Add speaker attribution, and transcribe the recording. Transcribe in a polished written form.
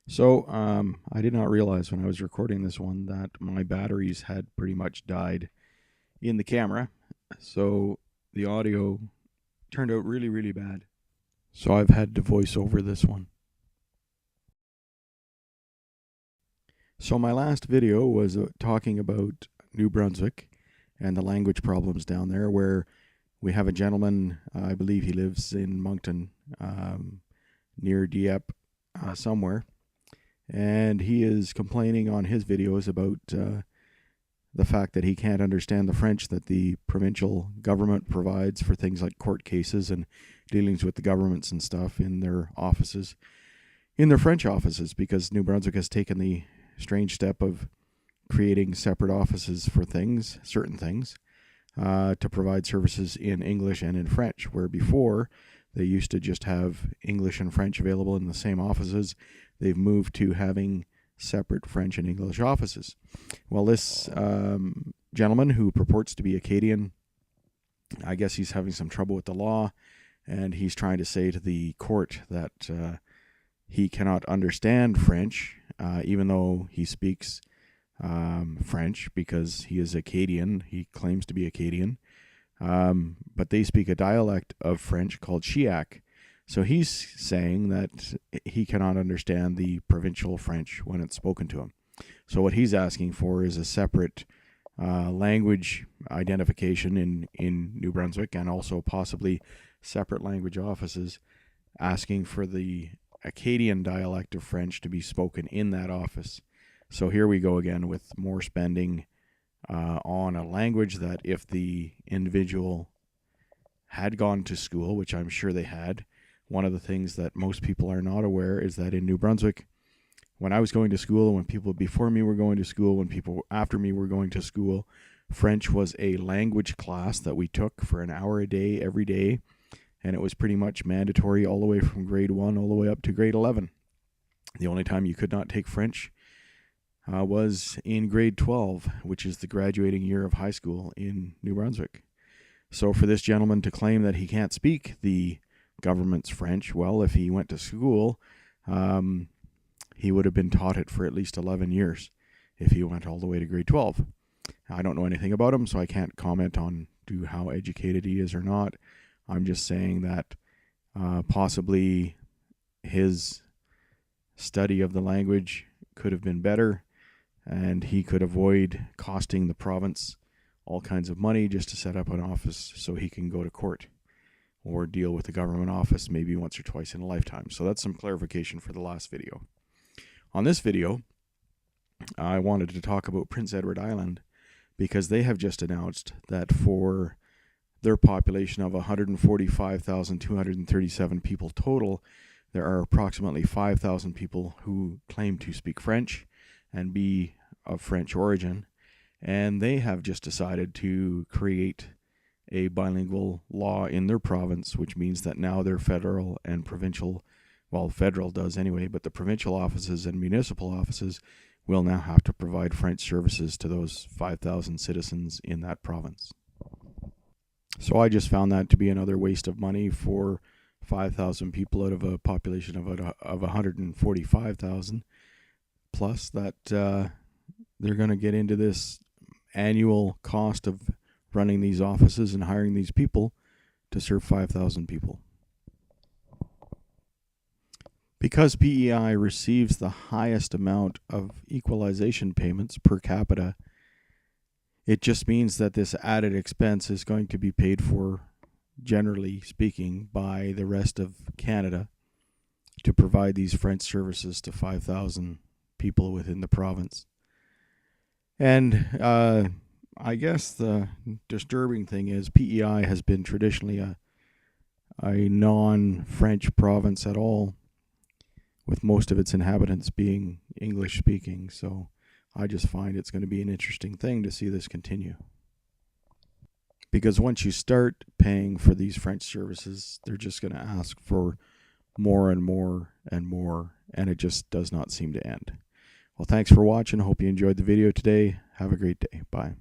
Speaker 1: I did not realize when I was recording this one that my batteries had pretty much died in the camera. So the audio turned out really, really bad. So I've had to voice over this one. So my last video was talking about New Brunswick and the language problems down there, where we have a gentleman, I believe he lives in Moncton, near Dieppe, somewhere. And he is complaining on his videos about the fact that he can't understand the French that the provincial government provides for things like court cases and dealings with the governments and stuff in their offices, in their French offices, because New Brunswick has taken the strange step of creating separate offices for things, certain things, to provide services in English and in French, where before they used to just have English and French available in the same offices. They've moved to having separate French and English offices. Well, this gentleman who purports to be Acadian, I guess he's having some trouble with the law, and he's trying to say to the court that he cannot understand French, even though he speaks French, because he is Acadian. He claims to be Acadian. But they speak a dialect of French called Chiac. So he's saying that he cannot understand the provincial French when it's spoken to him. So what he's asking for is a separate language identification in New Brunswick, and also possibly separate language offices, asking for the Acadian dialect of French to be spoken in that office. So here we go again with more spending on a language that, if the individual had gone to school, which I'm sure they had, one of the things that most people are not aware is that in New Brunswick, when I was going to school, when people before me were going to school, when people after me were going to school, French was a language class that we took for an hour a day, every day, and it was pretty much mandatory all the way from grade 1 all the way up to grade 11. The only time you could not take French was in grade 12, which is the graduating year of high school in New Brunswick. So for this gentleman to claim that he can't speak the government's French, well, if he went to school, he would have been taught it for at least 11 years if he went all the way to grade 12. I don't know anything about him, so I can't comment on how educated he is or not. I'm just saying that possibly his study of the language could have been better, and he could avoid costing the province all kinds of money just to set up an office so he can go to court or deal with the government office maybe once or twice in a lifetime. So that's some clarification for the last video. On this video, I wanted to talk about Prince Edward Island, because they have just announced that for their population of 145,237 people total, there are approximately 5,000 people who claim to speak French and be of French origin, and they have just decided to create a bilingual law in their province, which means that now their federal and provincial, well, federal does anyway, but the provincial offices and municipal offices will now have to provide French services to those 5,000 citizens in that province. So I just found that to be another waste of money for 5,000 people out of a population of 145,000, plus that they're going to get into this annual cost of running these offices and hiring these people to serve 5,000 people. Because PEI receives the highest amount of equalization payments per capita, it just means that this added expense is going to be paid for, generally speaking, by the rest of Canada to provide these French services to 5,000 people within the province. And I guess the disturbing thing is PEI has been traditionally a non-French province at all, with most of its inhabitants being English speaking. So I just find it's going to be an interesting thing to see this continue. Because once you start paying for these French services, they're just going to ask for more and more and more, and it just does not seem to end. Well, thanks for watching. I hope you enjoyed the video today. Have a great day. Bye.